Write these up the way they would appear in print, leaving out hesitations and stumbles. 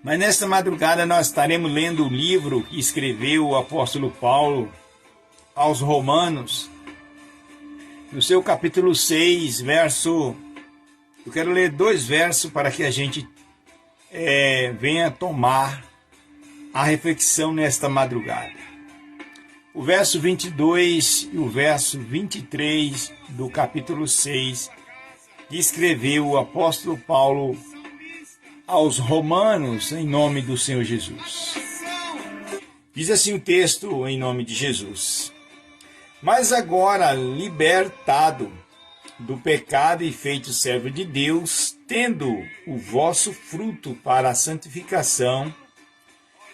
Mas nesta madrugada nós estaremos lendo o livro que escreveu o apóstolo Paulo aos Romanos, no seu capítulo 6, verso... Eu quero ler 2 versos para que a gente venha tomar a reflexão nesta madrugada. O verso 22 e o verso 23 do capítulo 6, que escreveu o apóstolo Paulo aos Romanos, em nome do Senhor Jesus. Diz assim o texto, em nome de Jesus: Mas agora, libertado do pecado e feito servo de Deus, tendo o vosso fruto para a santificação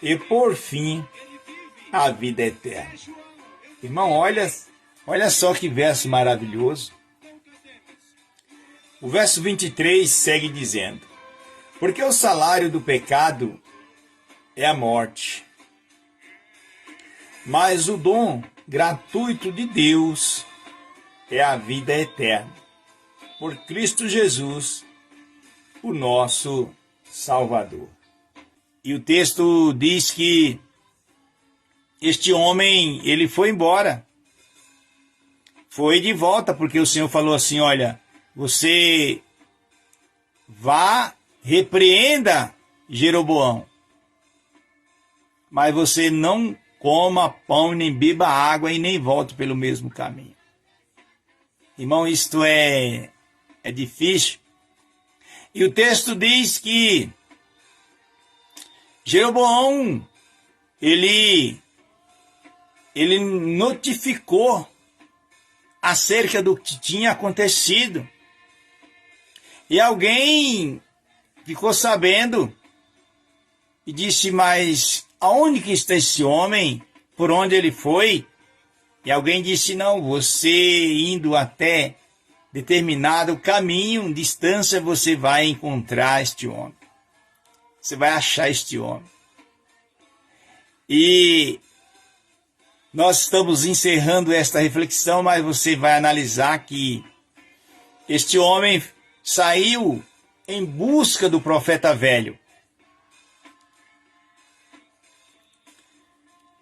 e, por fim, a vida eterna. Irmão, olha só que verso maravilhoso. O verso 23 segue dizendo: Porque o salário do pecado é a morte, mas o dom gratuito de Deus é a vida eterna, por Cristo Jesus, o nosso Salvador. E o texto diz que este homem, ele foi embora, foi de volta, porque o Senhor falou assim: olha, você vá, repreenda Jeroboão, mas você não coma pão, nem beba água e nem volte pelo mesmo caminho. Irmão, isto é difícil. E o texto diz que Jeroboão, ele notificou acerca do que tinha acontecido. E alguém ficou sabendo e disse: mas aonde que está esse homem? Por onde ele foi? E alguém disse: não, você indo até determinado caminho, distância, você vai encontrar este homem. Você vai achar este homem. E nós estamos encerrando esta reflexão, mas você vai analisar que este homem saiu em busca do profeta velho.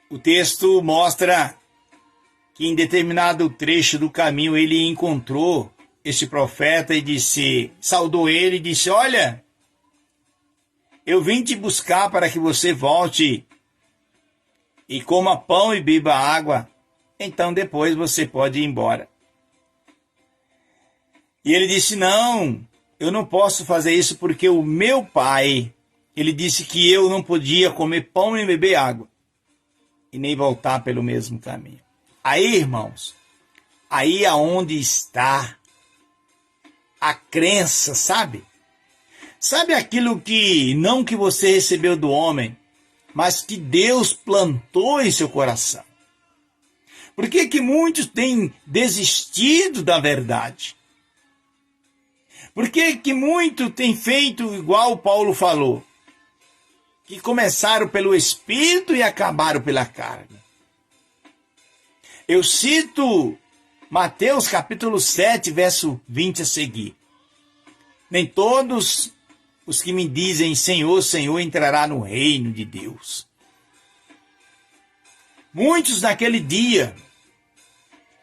O texto mostra que em determinado trecho do caminho ele encontrou este profeta e disse, saudou ele e disse: olha, eu vim te buscar para que você volte e coma pão e beba água, então depois você pode ir embora. E ele disse: não, eu não posso fazer isso porque o meu pai, ele disse que eu não podia comer pão e beber água e nem voltar pelo mesmo caminho. Aí, irmãos, aí aonde está a crença, sabe? Sabe aquilo que não que você recebeu do homem, mas que Deus plantou em seu coração? Por que que muitos têm desistido da verdade? Por que que muitos têm feito igual Paulo falou? Que começaram pelo Espírito e acabaram pela carne. Eu cito Mateus capítulo 7, verso 20 a seguir. Nem todos os que me dizem Senhor, Senhor entrará no reino de Deus. Muitos naquele dia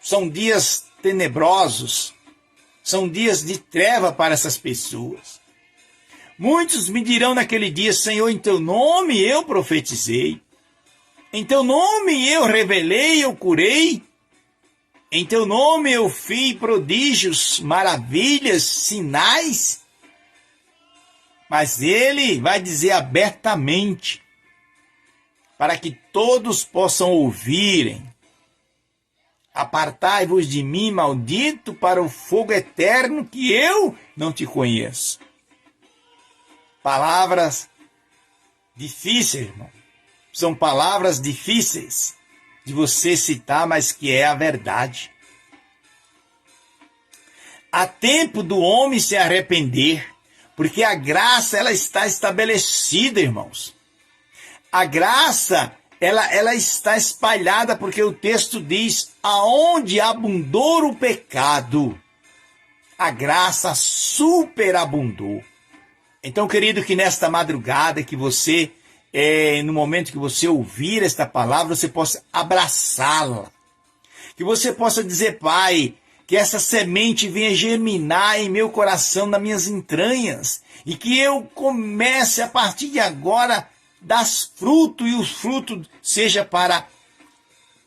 são dias tenebrosos, são dias de treva para essas pessoas. Muitos me dirão naquele dia: Senhor, em teu nome eu profetizei, em teu nome eu revelei, eu curei, em teu nome eu fiz prodígios, maravilhas, sinais. Mas ele vai dizer abertamente, para que todos possam ouvirem: apartai-vos de mim, maldito, para o fogo eterno, que eu não te conheço. Palavras difíceis, irmão. São palavras difíceis de você citar, mas que é a verdade. Há tempo do homem se arrepender, porque a graça ela está estabelecida, irmãos. A graça ela está espalhada, porque o texto diz: aonde abundou o pecado, a graça superabundou. Então, querido, que nesta madrugada que você, no momento que você ouvir esta palavra, você possa abraçá-la. Que você possa dizer, Pai, que essa semente venha germinar em meu coração, nas minhas entranhas, e que eu comece a partir de agora a dar fruto, e o fruto seja para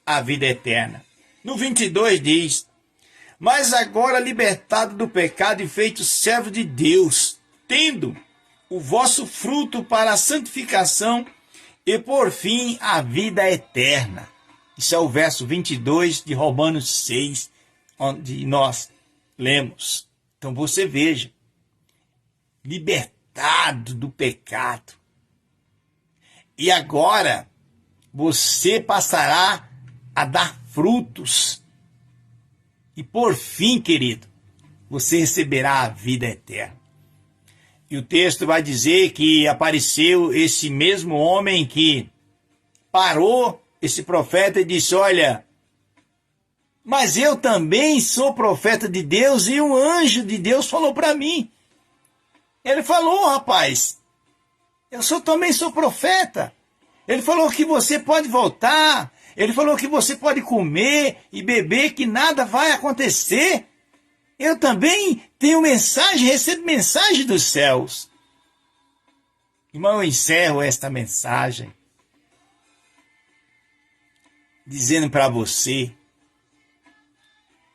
a vida eterna. No 22 diz, mas agora libertado do pecado e feito servo de Deus, tendo o vosso fruto para a santificação e por fim a vida eterna. Isso é o verso 22 de Romanos 6, onde nós lemos. Então você veja, libertado do pecado. E agora você passará a dar frutos. E por fim, querido, você receberá a vida eterna. E o texto vai dizer que apareceu esse mesmo homem que parou esse profeta e disse, olha, mas eu também sou profeta de Deus e um anjo de Deus falou para mim. Ele falou, rapaz, também sou profeta. Ele falou que você pode voltar. Ele falou que você pode comer e beber, que nada vai acontecer. Eu também tenho mensagem, recebo mensagem dos céus. Irmão, eu encerro esta mensagem dizendo para você,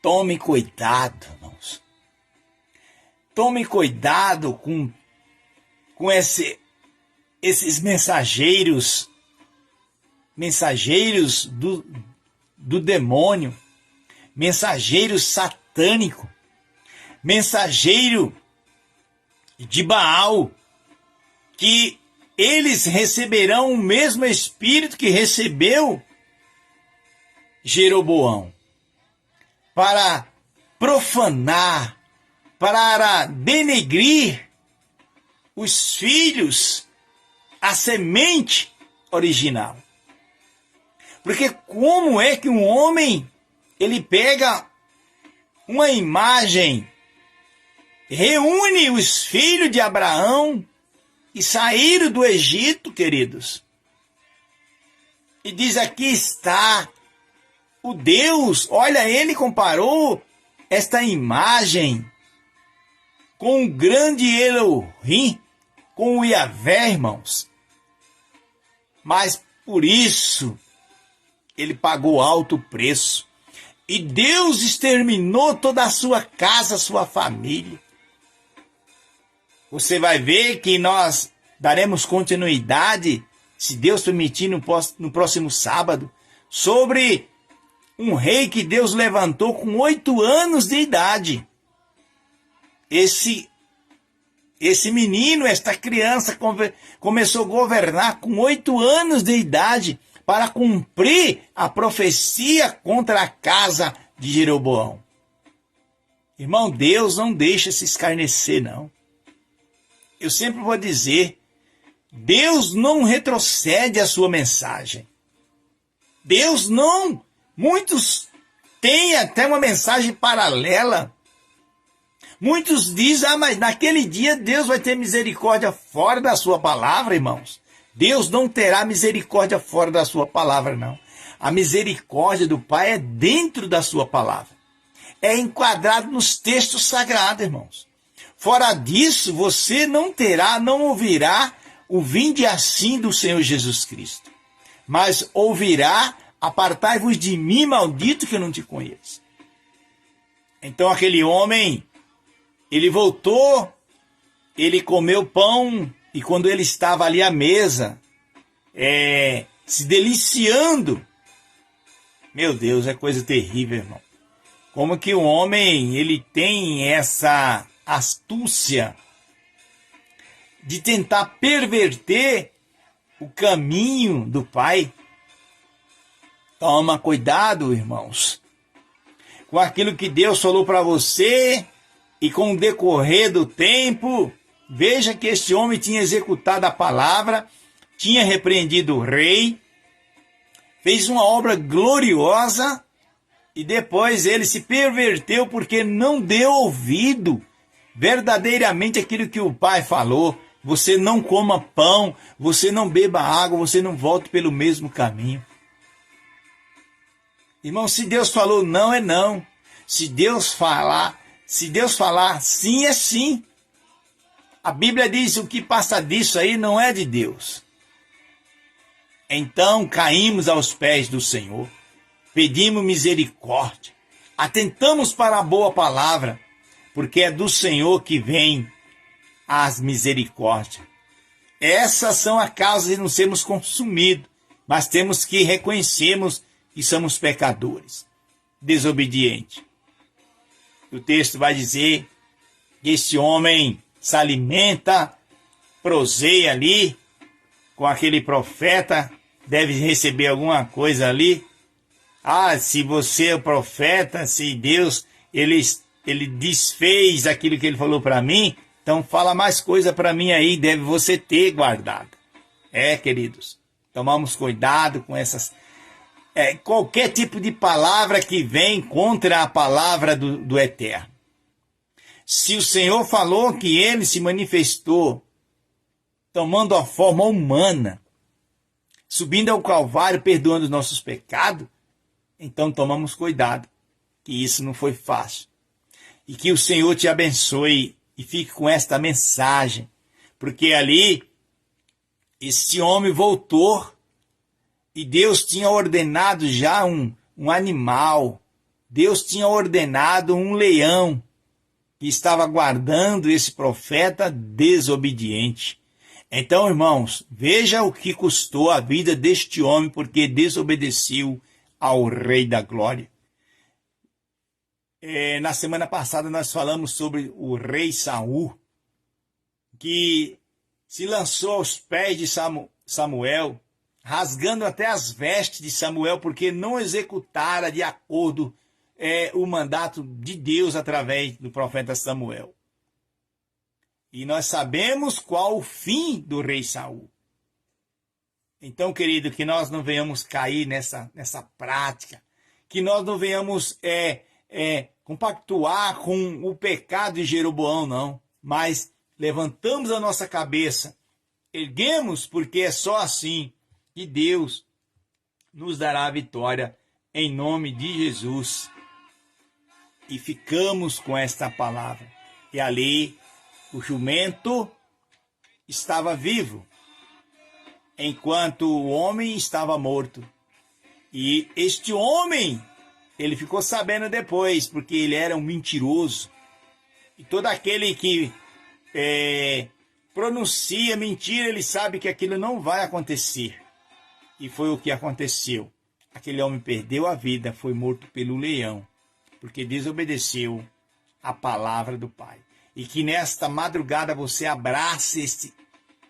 tome cuidado, irmãos. Tome cuidado com esses mensageiros do demônio, mensageiro satânico, mensageiro de Baal, que eles receberão o mesmo espírito que recebeu Jeroboão, para profanar, para denegrir os filhos, a semente original. Porque como é que um homem, ele pega uma imagem, reúne os filhos de Abraão e saíram do Egito, queridos, e diz, aqui está o Deus, olha, ele comparou esta imagem com o grande Elohim, com o Yahvé, irmãos. Mas por isso, ele pagou alto preço. E Deus exterminou toda a sua casa, a sua família. Você vai ver que nós daremos continuidade, se Deus permitir, no próximo sábado, sobre um rei que Deus levantou com 8 anos de idade. Esse menino, esta criança, começou a governar com 8 anos de idade para cumprir a profecia contra a casa de Jeroboão. Irmão, Deus não deixa se escarnecer, não. Eu sempre vou dizer, Deus não retrocede a sua mensagem. Deus não. Muitos têm até uma mensagem paralela. Muitos dizem, mas naquele dia Deus vai ter misericórdia fora da sua palavra, irmãos. Deus não terá misericórdia fora da sua palavra, não. A misericórdia do Pai é dentro da sua palavra. É enquadrado nos textos sagrados, irmãos. Fora disso, você não ouvirá o vinde assim do Senhor Jesus Cristo. Mas ouvirá, apartai-vos de mim, maldito, que eu não te conheço. Então aquele homem, ele voltou, ele comeu pão, e quando ele estava ali à mesa, se deliciando, meu Deus, é coisa terrível, irmão. Como que o homem, ele tem essa astúcia de tentar perverter o caminho do Pai. Toma cuidado, irmãos, com aquilo que Deus falou para você, e com o decorrer do tempo, veja que este homem tinha executado a palavra, tinha repreendido o rei, fez uma obra gloriosa, e depois ele se perverteu porque não deu ouvido verdadeiramente aquilo que o Pai falou, você não coma pão, você não beba água, você não volte pelo mesmo caminho. Irmão, se Deus falou não, é não. Se Deus falar sim, é sim. A Bíblia diz: o que passa disso aí não é de Deus. Então caímos aos pés do Senhor, pedimos misericórdia, atentamos para a boa palavra, porque é do Senhor que vem as misericórdias. Essas são a causa de não sermos consumidos, mas temos que reconhecermos que somos pecadores, desobedientes. O texto vai dizer que esse homem se alimenta, proseia ali com aquele profeta, deve receber alguma coisa ali. Ah, se você é o profeta, se Deus ele desfez aquilo que ele falou para mim, então fala mais coisa para mim aí, deve você ter guardado. Queridos, tomamos cuidado com essas... qualquer tipo de palavra que vem contra a palavra do Eterno. Se o Senhor falou que ele se manifestou tomando a forma humana, subindo ao Calvário, perdoando os nossos pecados, então tomamos cuidado, que isso não foi fácil. E que o Senhor te abençoe e fique com esta mensagem, porque ali este homem voltou e Deus tinha ordenado já um animal, Deus tinha ordenado um leão que estava guardando esse profeta desobediente. Então, irmãos, veja o que custou a vida deste homem, porque desobedeceu ao Rei da Glória. Na semana passada nós falamos sobre o rei Saul, que se lançou aos pés de Samuel, rasgando até as vestes de Samuel, porque não executara de acordo o mandato de Deus através do profeta Samuel. E nós sabemos qual o fim do rei Saul. Então, querido, que nós não venhamos cair nessa prática, que nós não venhamos compactuar com o pecado de Jeroboão, não. Mas levantamos a nossa cabeça, erguemos, porque é só assim que Deus nos dará a vitória em nome de Jesus. E ficamos com esta palavra. E ali o jumento estava vivo, enquanto o homem estava morto. E este homem, ele ficou sabendo depois, porque ele era um mentiroso. E todo aquele que pronuncia mentira, ele sabe que aquilo não vai acontecer. E foi o que aconteceu. Aquele homem perdeu a vida, foi morto pelo leão, porque desobedeceu a palavra do Pai. E que nesta madrugada você abrace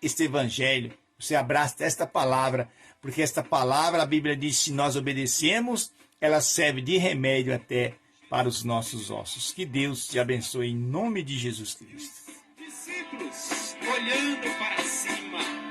este evangelho, você abrace esta palavra, porque esta palavra, a Bíblia diz, se nós obedecemos, ela serve de remédio até para os nossos ossos. Que Deus te abençoe em nome de Jesus Cristo. Discípulos olhando para cima.